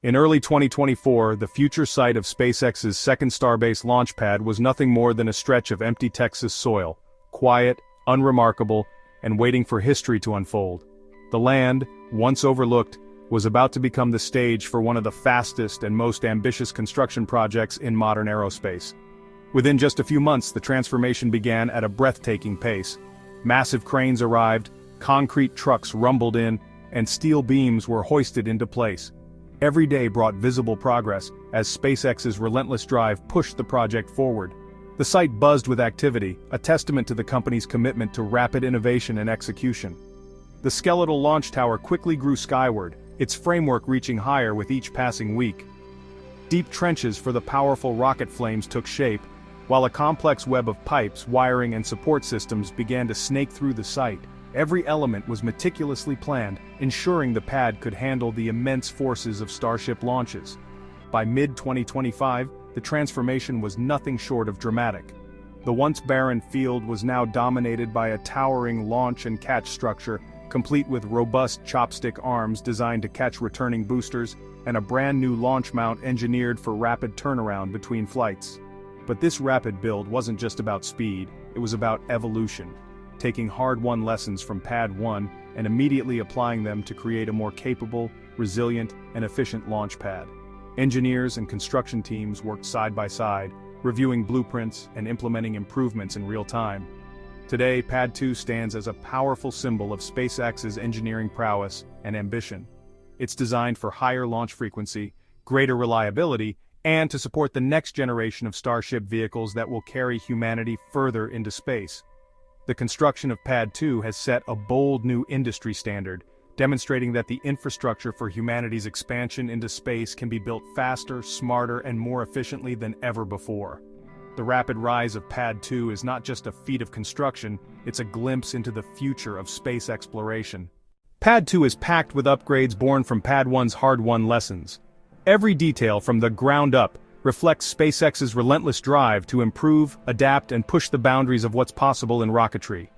In early 2024, the future site of SpaceX's second Starbase launch pad was nothing more than a stretch of empty Texas soil, quiet, unremarkable, and waiting for history to unfold. The land, once overlooked, was about to become the stage for one of the fastest and most ambitious construction projects in modern aerospace. Within just a few months, the transformation began at a breathtaking pace. Massive cranes arrived, concrete trucks rumbled in, and steel beams were hoisted into place. Every day brought visible progress as SpaceX's relentless drive pushed the project forward. The site buzzed with activity, a testament to the company's commitment to rapid innovation and execution. The skeletal launch tower quickly grew skyward, its framework reaching higher with each passing week. Deep trenches for the powerful rocket flames took shape, while a complex web of pipes, wiring and support systems began to snake through the site. Every element was meticulously planned, ensuring the pad could handle the immense forces of Starship launches. By mid-2025, the transformation was nothing short of dramatic. The once barren field was now dominated by a towering launch and catch structure, complete with robust chopstick arms designed to catch returning boosters, and a brand new launch mount engineered for rapid turnaround between flights. But this rapid build wasn't just about speed, it was about evolution, taking hard-won lessons from Pad 1 and immediately applying them to create a more capable, resilient, and efficient launch pad. Engineers and construction teams worked side by side, reviewing blueprints and implementing improvements in real time. Today, Pad 2 stands as a powerful symbol of SpaceX's engineering prowess and ambition. It's designed for higher launch frequency, greater reliability, and to support the next generation of Starship vehicles that will carry humanity further into space. The construction of Pad 2 has set a bold new industry standard, demonstrating that the infrastructure for humanity's expansion into space can be built faster, smarter, and more efficiently than ever before. The rapid rise of Pad 2 is not just a feat of construction, it's a glimpse into the future of space exploration. Pad 2 is packed with upgrades born from Pad 1's hard-won lessons. Every detail from the ground up reflects SpaceX's relentless drive to improve, adapt, and push the boundaries of what's possible in rocketry.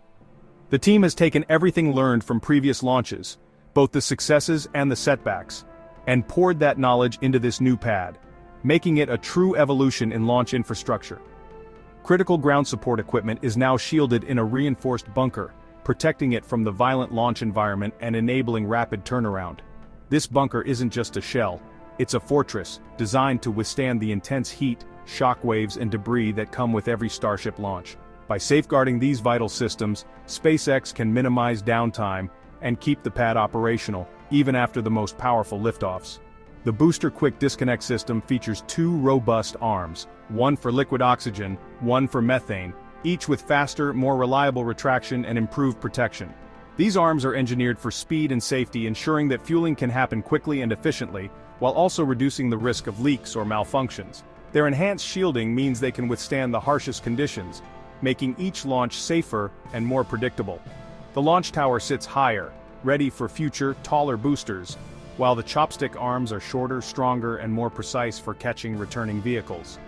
The team has taken everything learned from previous launches, both the successes and the setbacks, and poured that knowledge into this new pad, making it a true evolution in launch infrastructure. Critical ground support equipment is now shielded in a reinforced bunker, protecting it from the violent launch environment and enabling rapid turnaround. This bunker isn't just a shell, it's a fortress, designed to withstand the intense heat, shockwaves, and debris that come with every Starship launch. By safeguarding these vital systems, SpaceX can minimize downtime and keep the pad operational, even after the most powerful liftoffs. The Booster Quick Disconnect system features two robust arms, one for liquid oxygen, one for methane, each with faster, more reliable retraction and improved protection. These arms are engineered for speed and safety, ensuring that fueling can happen quickly and efficiently, while also reducing the risk of leaks or malfunctions. Their enhanced shielding means they can withstand the harshest conditions, making each launch safer and more predictable. The launch tower sits higher, ready for future, taller boosters, while the chopstick arms are shorter, stronger, and more precise for catching returning vehicles.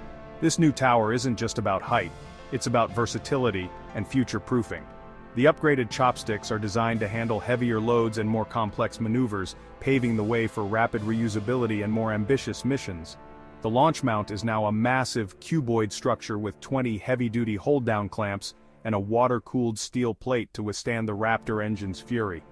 This new tower isn't just about height, it's about versatility and future-proofing. The upgraded chopsticks are designed to handle heavier loads and more complex maneuvers, paving the way for rapid reusability and more ambitious missions. The launch mount is now a massive cuboid structure with 20 heavy-duty hold-down clamps and a water-cooled steel plate to withstand the Raptor engine's fury.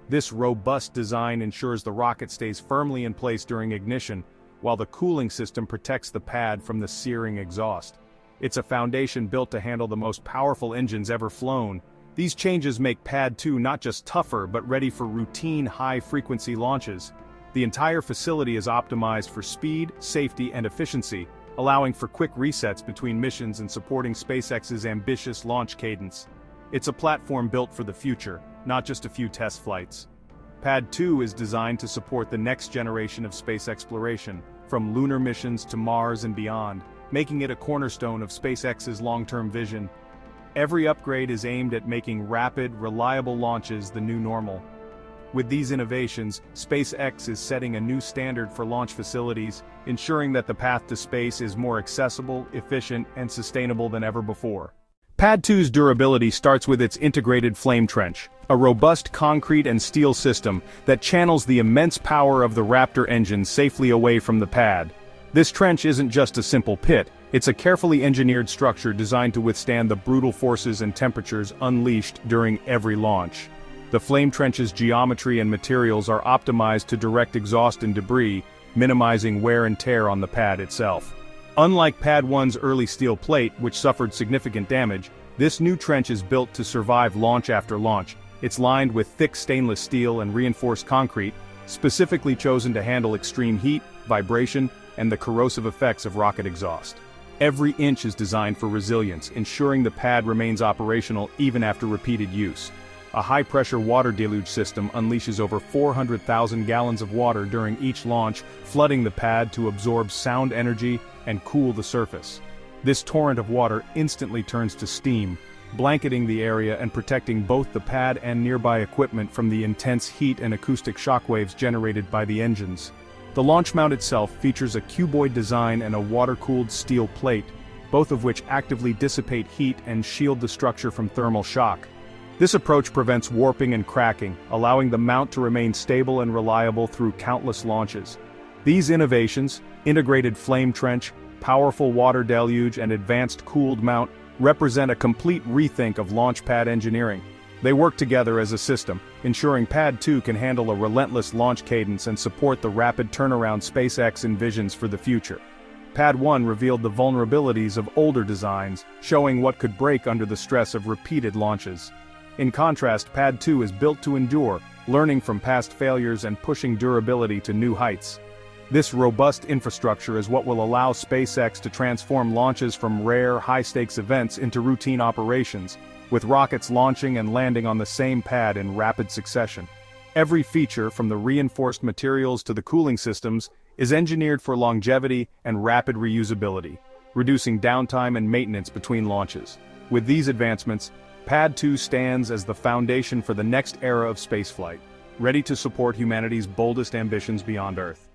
This robust design ensures the rocket stays firmly in place during ignition, while the cooling system protects the pad from the searing exhaust. It's a foundation built to handle the most powerful engines ever flown. These changes make Pad 2 not just tougher but ready for routine high-frequency launches. The entire facility is optimized for speed, safety, and efficiency, allowing for quick resets between missions and supporting SpaceX's ambitious launch cadence. It's a platform built for the future, not just a few test flights. Pad 2 is designed to support the next generation of space exploration, from lunar missions to Mars and beyond, making it a cornerstone of SpaceX's long-term vision. Every upgrade is aimed at making rapid, reliable launches the new normal. With these innovations, SpaceX is setting a new standard for launch facilities, ensuring that the path to space is more accessible, efficient, and sustainable than ever before. Pad 2's durability starts with its integrated flame trench, a robust concrete and steel system that channels the immense power of the Raptor engine safely away from the pad. This trench isn't just a simple pit, it's a carefully engineered structure designed to withstand the brutal forces and temperatures unleashed during every launch. The flame trench's geometry and materials are optimized to direct exhaust and debris, minimizing wear and tear on the pad itself. Unlike Pad 1's early steel plate, which suffered significant damage, this new trench is built to survive launch after launch. It's lined with thick stainless steel and reinforced concrete, specifically chosen to handle extreme heat, vibration, and the corrosive effects of rocket exhaust. Every inch is designed for resilience, ensuring the pad remains operational even after repeated use. A high-pressure water deluge system unleashes over 400,000 gallons of water during each launch, flooding the pad to absorb sound energy and cool the surface. This torrent of water instantly turns to steam, blanketing the area and protecting both the pad and nearby equipment from the intense heat and acoustic shockwaves generated by the engines. The launch mount itself features a cuboid design and a water-cooled steel plate, both of which actively dissipate heat and shield the structure from thermal shock. This approach prevents warping and cracking, allowing the mount to remain stable and reliable through countless launches. These innovations, integrated flame trench, powerful water deluge and advanced cooled mount, represent a complete rethink of launch pad engineering. They work together as a system, ensuring Pad 2 can handle a relentless launch cadence and support the rapid turnaround SpaceX envisions for the future. Pad 1 revealed the vulnerabilities of older designs, showing what could break under the stress of repeated launches. In contrast, Pad 2 is built to endure, learning from past failures and pushing durability to new heights. This robust infrastructure is what will allow SpaceX to transform launches from rare, high-stakes events into routine operations, with rockets launching and landing on the same pad in rapid succession. Every feature, from the reinforced materials to the cooling systems, is engineered for longevity and rapid reusability, reducing downtime and maintenance between launches. With these advancements, Pad 2 stands as the foundation for the next era of spaceflight, ready to support humanity's boldest ambitions beyond Earth.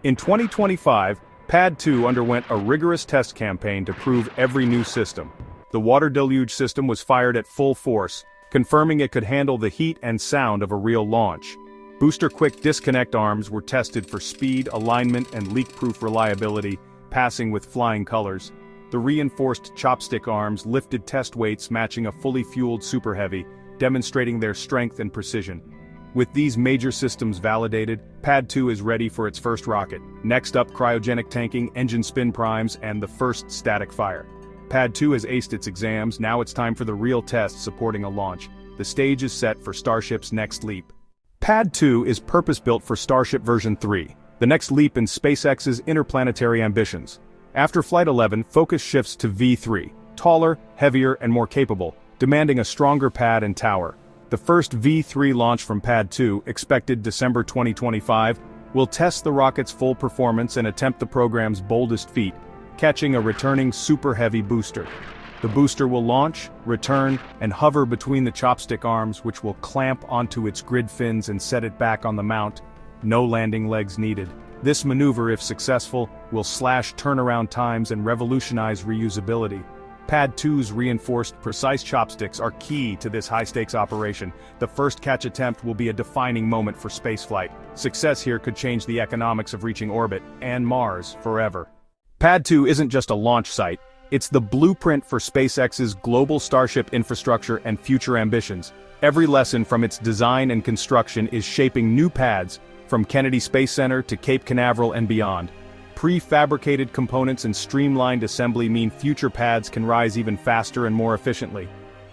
In 2025, Pad 2 underwent a rigorous test campaign to prove every new system. The water deluge system was fired at full force, confirming it could handle the heat and sound of a real launch. Booster quick disconnect arms were tested for speed, alignment, and leak-proof reliability, passing with flying colors. The reinforced chopstick arms lifted test weights matching a fully fueled Super Heavy, demonstrating their strength and precision. With these major systems validated, Pad 2 is ready for its first rocket. Next up, cryogenic tanking, engine spin primes, and the first static fire. Pad 2 has aced its exams, now it's time for the real test supporting a launch. The stage is set for Starship's next leap. Pad 2 is purpose-built for Starship version 3, the next leap in SpaceX's interplanetary ambitions. After Flight 11, focus shifts to V3, taller, heavier, and more capable, demanding a stronger pad and tower. The first V3 launch from Pad 2, expected December 2025, will test the rocket's full performance and attempt the program's boldest feat, catching a returning Super Heavy booster. The booster will launch, return, and hover between the chopstick arms, which will clamp onto its grid fins and set it back on the mount. No landing legs needed. This maneuver, if successful, will slash turnaround times and revolutionize reusability. Pad 2's reinforced, precise chopsticks are key to this high-stakes operation. The first catch attempt will be a defining moment for spaceflight. Success here could change the economics of reaching orbit, and Mars, forever. Pad 2 isn't just a launch site, it's the blueprint for SpaceX's global Starship infrastructure and future ambitions. Every lesson from its design and construction is shaping new pads, from Kennedy Space Center to Cape Canaveral and beyond. Prefabricated components and streamlined assembly mean future pads can rise even faster and more efficiently.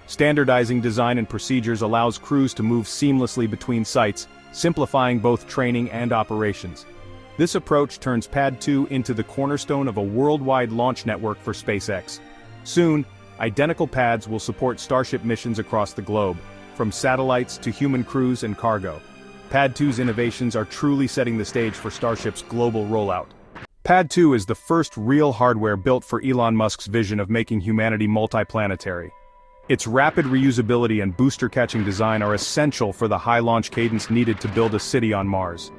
Standardizing design and procedures allows crews to move seamlessly between sites, simplifying both training and operations. This approach turns Pad 2 into the cornerstone of a worldwide launch network for SpaceX. Soon, identical pads will support Starship missions across the globe, from satellites to human crews and cargo. Pad 2's innovations are truly setting the stage for Starship's global rollout. Pad 2 is the first real hardware built for Elon Musk's vision of making humanity multiplanetary. Its rapid reusability and booster-catching design are essential for the high launch cadence needed to build a city on Mars.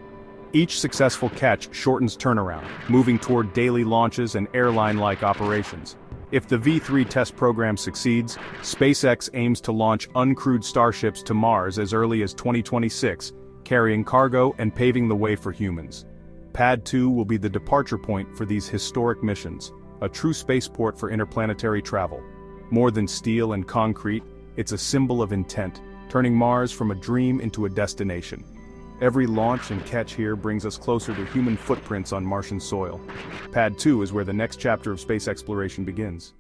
Each successful catch shortens turnaround, moving toward daily launches and airline-like operations. If the V3 test program succeeds, SpaceX aims to launch uncrewed starships to Mars as early as 2026, carrying cargo and paving the way for humans. Pad 2 will be the departure point for these historic missions, a true spaceport for interplanetary travel. More than steel and concrete, it's a symbol of intent, turning Mars from a dream into a destination. Every launch and catch here brings us closer to human footprints on Martian soil. Pad 2 is where the next chapter of space exploration begins.